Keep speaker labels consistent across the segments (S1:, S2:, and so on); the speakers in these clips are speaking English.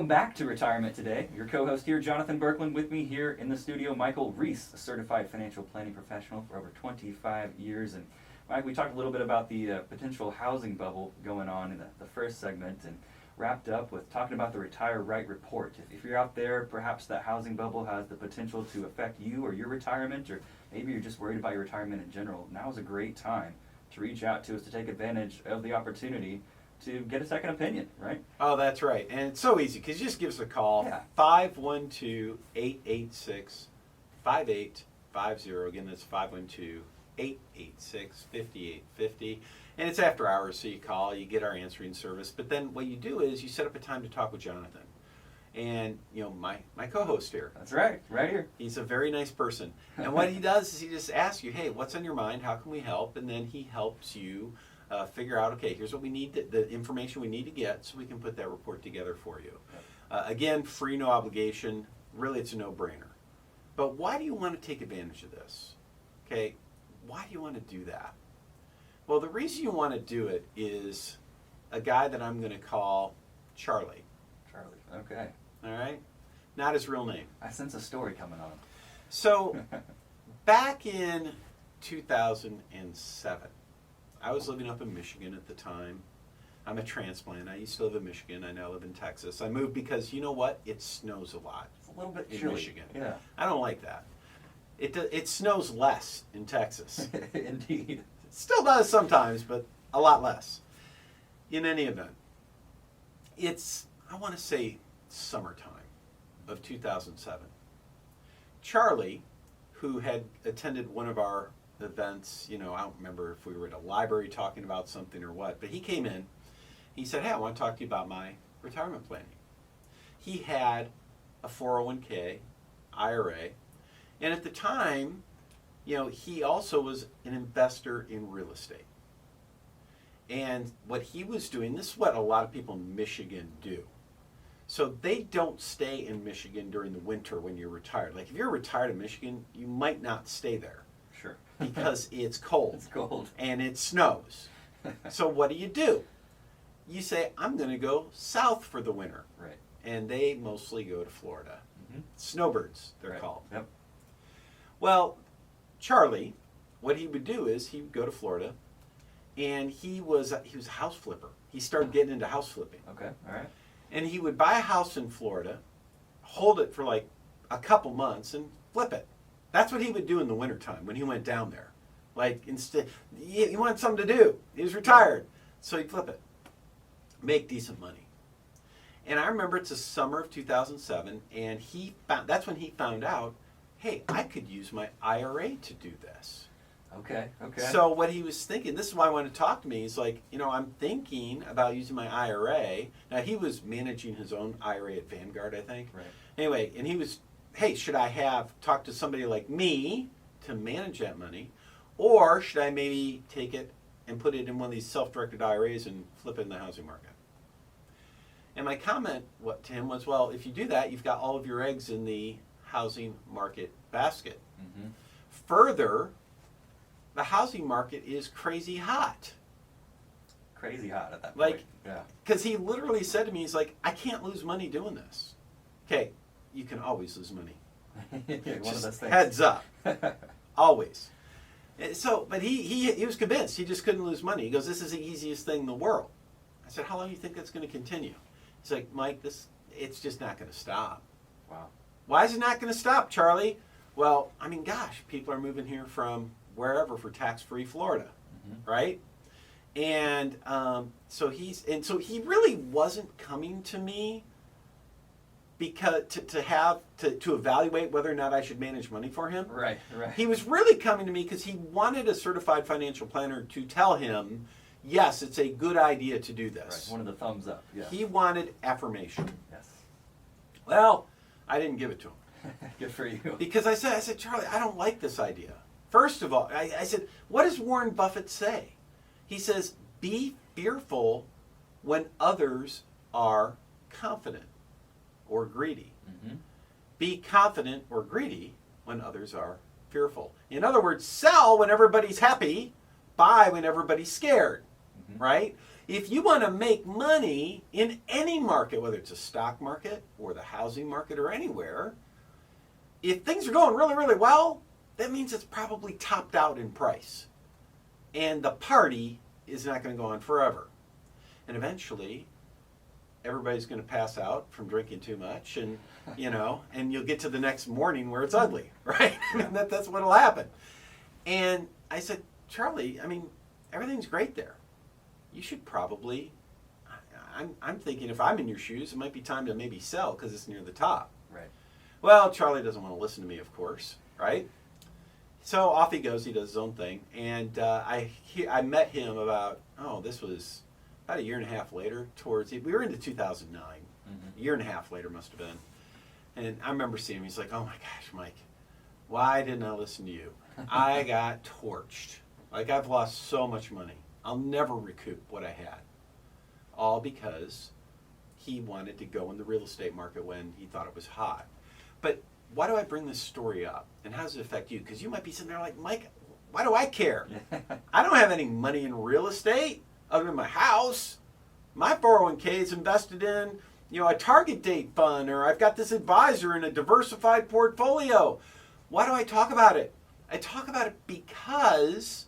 S1: back to Retirement Today. Your co-host here, Jonathan Berkland, with me here in the studio, Michael Reese, a certified financial planning professional for over 25 years. And Mike, we talked a little bit about the potential housing bubble going on in the first segment, and wrapped up with talking about the Retire Right report. If you're out there, perhaps that housing bubble has the potential to affect you or your retirement, or maybe you're just worried about your retirement in general, now is a great time to reach out to us to take advantage of the opportunity to get a second opinion, right?
S2: Oh, that's right. And it's so easy because you just give us a call,
S1: Yeah.
S2: 512-886-5850. Again, that's 512-886-5850. And it's after hours, so you call, you get our answering service. But then what you do is you set up a time to talk with Jonathan. And, you know, my co-host here.
S1: That's right, right here.
S2: He's a very nice person. And what he does is he just asks you, hey, what's on your mind? How can we help? And then he helps you figure out, okay, here's what we need, the information we need to get so we can put that report together for you. Again, free, no obligation. Really, it's a no-brainer. But why do you want to take advantage of this? Okay, why do you want to do that? Well, the reason you want to do it is a guy that I'm going to call Charlie.
S1: Charlie, okay.
S2: All right? Not his real name.
S1: I sense a story coming on.
S2: So, back in 2007, I was living up in Michigan at the time. I'm a transplant. I used to live in Michigan. I now live in Texas. I moved because, you know what? It snows a lot
S1: It's a little bit
S2: in
S1: chilly.
S2: Michigan.
S1: Yeah,
S2: I don't like that. It snows less in Texas.
S1: indeed.
S2: It still does sometimes, but a lot less. In any event, it's, I want to say, summertime of 2007. Charlie, who had attended one of our events, you know, I don't remember if we were at a library talking about something or what, but he came in, he said, hey, I want to talk to you about my retirement planning. He had a 401k, IRA, and at the time, you know, he also was an investor in real estate. And what he was doing, this is what a lot of people in Michigan do. So they don't stay in Michigan during the winter when you're retired. Like if you're retired in Michigan, you might not stay there
S1: Sure.
S2: because it's cold
S1: It's cold.
S2: and it snows. So what do? You say, I'm going to go south for the winter.
S1: Right.
S2: And they mostly go to Florida.
S1: Mm-hmm.
S2: Snowbirds, they're
S1: Right.
S2: called.
S1: Yep.
S2: Well, Charlie, what he would do is he would go to Florida, and he was a house flipper. He started getting into house flipping.
S1: Okay, all right.
S2: And he would buy a house in Florida, hold it for like a couple months, and flip it. That's what he would do in the wintertime when he went down there. Like, instead, he wanted something to do. He was retired. So he'd flip it. Make decent money. And I remember it's the summer of 2007, and that's when he found out, hey, I could use my IRA to do this.
S1: Okay.
S2: So what he was thinking, this is why he wanted to talk to me, he's like, you know, I'm thinking about using my IRA. Now, he was managing his own IRA at Vanguard, I think.
S1: Right.
S2: Anyway, and he was, hey, should I talk to somebody like me to manage that money? Or should I maybe take it and put it in one of these self-directed IRAs and flip it in the housing market? And my comment to him was, well, if you do that, you've got all of your eggs in the housing market basket.
S1: Mm-hmm.
S2: Further, the housing market is crazy hot.
S1: Crazy hot at that
S2: Like-
S1: point. Yeah.
S2: Because he literally said to me, he's like, I can't lose money doing this. Okay, you can always lose money.
S1: One of
S2: Just
S1: those things.
S2: heads up. Always. So, but he was convinced he just couldn't lose money. He goes, this is the easiest thing in the world. I said, how long do you think that's going to continue? He's like, Mike, it's just not going to stop.
S1: Wow.
S2: Why is it not going to stop, Charlie? Well, I mean, gosh, people are moving here from wherever for tax-free Florida,
S1: Mm-hmm.
S2: right? And so he really wasn't coming to me because to evaluate whether or not I should manage money for him.
S1: Right.
S2: He was really coming to me because he wanted a certified financial planner to tell him, yes, it's a good idea to do this.
S1: Right. One of the thumbs up. Yeah.
S2: He wanted affirmation.
S1: Yes.
S2: Well, I didn't give it to him.
S1: Good for you.
S2: Because I said, Charlie, I don't like this idea. First of all, I said, what does Warren Buffett say? He says, be fearful when others are confident or greedy.
S1: Mm-hmm.
S2: Be confident or greedy when others are fearful. In other words, sell when everybody's happy, buy when everybody's scared,
S1: Mm-hmm.
S2: right? If you want to make money in any market, whether it's a stock market or the housing market or anywhere, if things are going really, really well, that means it's probably topped out in price. And the party is not going to go on forever. And eventually, everybody's going to pass out from drinking too much, and and you'll get to the next morning where it's ugly, right? That's what'll happen. And I said, Charlie, I mean, everything's great there. You should probably, I'm thinking if I'm in your shoes, it might be time to maybe sell because it's near the top.
S1: Right.
S2: Well, Charlie doesn't want to listen to me, of course, right? So off he goes. He does his own thing. And I met him this was about a year and a half later. We were into 2009. A year and a half later must have been. And I remember seeing him. He's like, oh my gosh, Mike, why didn't I listen to you? I got torched. Like, I've lost so much money. I'll never recoup what I had. All because he wanted to go in the real estate market when he thought it was hot. But why do I bring this story up? And how does it affect you? Because you might be sitting there like, Mike, why do I care? I don't have any money in real estate other than my house. My 401k is invested in, a target date fund, or I've got this advisor in a diversified portfolio. Why do I talk about it? I talk about it because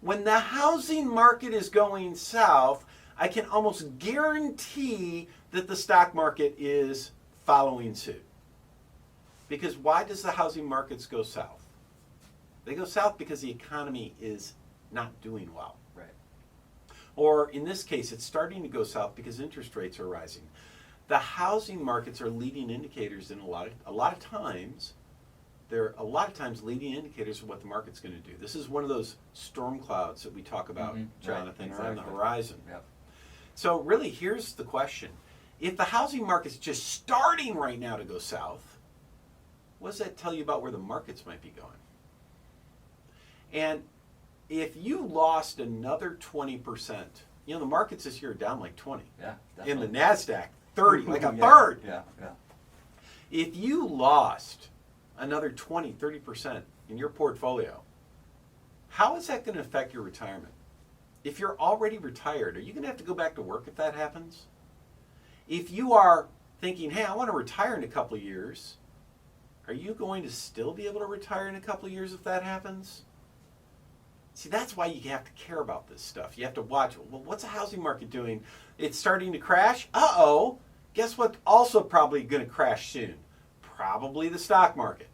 S2: when the housing market is going south, I can almost guarantee that the stock market is following suit. Because why does the housing markets go south? They go south because the economy is not doing well.
S1: Right.
S2: Or in this case, it's starting to go south because interest rates are rising. The housing markets are leading indicators in a lot of times. They're a lot of times leading indicators of what the market's going to do. This is one of those storm clouds that we talk about, Jonathan,
S1: right, exactly.
S2: on the horizon.
S1: Yep.
S2: So really, here's the question. If the housing market's just starting right now to go south, what does that tell you about where the markets might be going? And if you lost another 20%, the markets this year are down like 20.
S1: Yeah,
S2: in
S1: definitely.
S2: the NASDAQ, 30, like a
S1: Yeah,
S2: third.
S1: Yeah.
S2: If you lost another 20, 30% in your portfolio, how is that going to affect your retirement? If you're already retired, are you going to have to go back to work if that happens? If you are thinking, hey, I want to retire in a couple of years, are you going to still be able to retire in a couple of years if that happens? See, that's why you have to care about this stuff. You have to watch, well, what's the housing market doing? It's starting to crash? Uh-oh. Guess what? Also probably going to crash soon. Probably the stock market.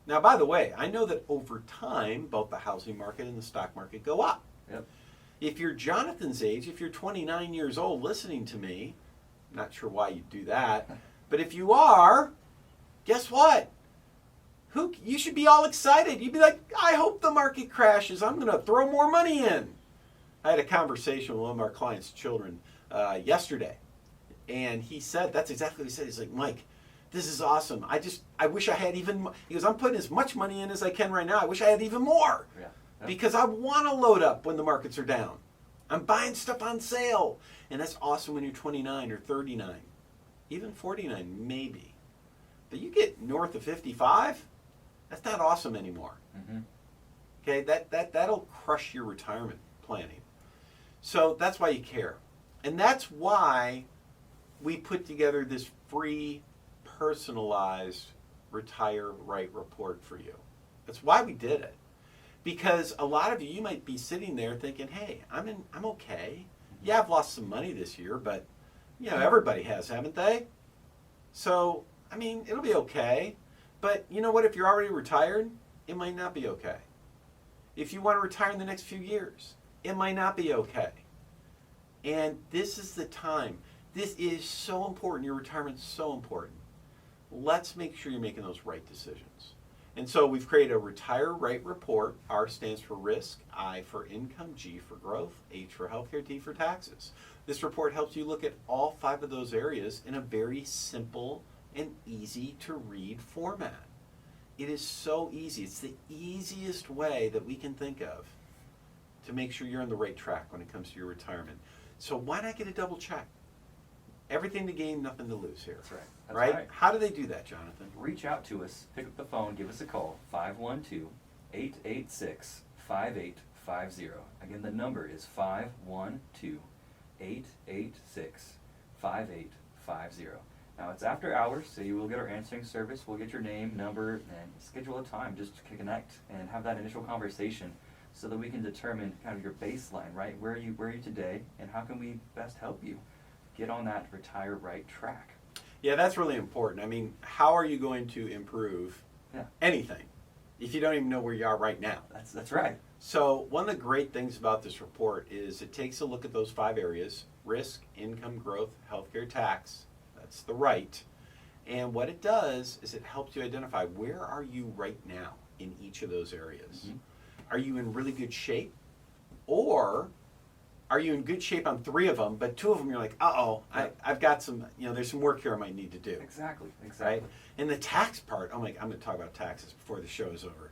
S2: Now, by the way, I know that over time, both the housing market and the stock market go up.
S1: Yep.
S2: If you're Jonathan's age, if you're 29 years old listening to me, I'm not sure why you'd do that, but if you are, guess what? You should be all excited. You'd be like, I hope the market crashes. I'm going to throw more money in. I had a conversation with one of our clients' children yesterday, and he said, that's exactly what he said. He's like, Mike, this is awesome. I wish I had even more. He goes, I'm putting as much money in as I can right now. I wish I had even more.
S1: Yeah.
S2: Because I want to load up when the markets are down. I'm buying stuff on sale. And that's awesome when you're 29 or 39. Even 49, maybe. But you get north of 55, that's not awesome anymore.
S1: Mm-hmm.
S2: Okay, that'll crush your retirement planning. So that's why you care. And that's why we put together this free, personalized Retire Right report for you. That's why we did it. Because a lot of you might be sitting there thinking, hey, I'm okay. Yeah, I've lost some money this year, but everybody has, haven't they? So, it'll be okay. But you know what? If you're already retired, it might not be okay. If you want to retire in the next few years, it might not be okay. And this is the time. This is so important. Your retirement's so important. Let's make sure you're making those right decisions. And so we've created a Retire Right report. R stands for risk, I for income, G for growth, H for healthcare, T for taxes. This report helps you look at all 5 of those areas in a very simple and easy to read format. It is so easy. It's the easiest way that we can think of to make sure you're on the right track when it comes to your retirement. So why not get a double check? Everything to gain, nothing to lose here.
S1: That's right. That's
S2: right? How do they do that, Jonathan?
S1: Reach out to us, pick up the phone, give us a call, 512-886-5850. Again, the number is 886-5850. Now it's after hours, so you will get our answering service. We'll get your name, number, and schedule a time just to connect and have that initial conversation so that we can determine kind of your baseline, right? Where are you today, and how can we best help you get on that retire right track?
S2: Yeah, that's really important. I mean, how are you going to improve anything if you don't even know where you are right now?
S1: That's right.
S2: So one of the great things about this report is it takes a look at those 5 areas: risk, income, growth, healthcare, tax. That's the right. And what it does is it helps you identify where are you right now in each of those areas. Mm-hmm. Are you in really good shape? Or are you in good shape on 3 of them, but 2 of them you're like, I've got some, there's some work here I might need to do.
S1: Exactly.
S2: Right? And the tax part, I'm going to talk about taxes before the show is over.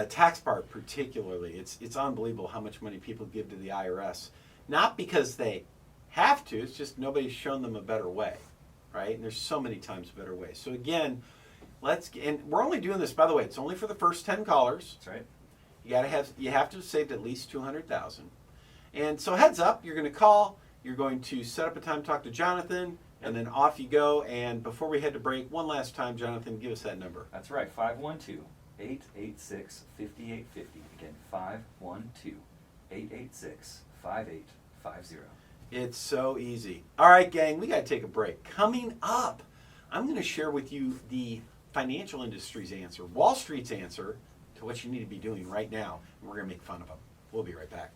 S2: Tax part particularly, it's unbelievable how much money people give to the IRS. Not because they have to, it's just nobody's shown them a better way. Right? And there's so many times better ways. So again, and we're only doing this, by the way, it's only for the first 10 callers.
S1: That's right.
S2: You have to have saved at least $200,000. And so heads up, you're going to call, you're going to set up a time to talk to Jonathan, and then off you go. And before we head to break, one last time, Jonathan, give us that number.
S1: That's right, 512-886-5850. Again, 512-886-5850.
S2: It's so easy. All right, gang, we got to take a break. Coming up, I'm going to share with you the financial industry's answer, Wall Street's answer to what you need to be doing right now. And we're going to make fun of them. We'll be right back.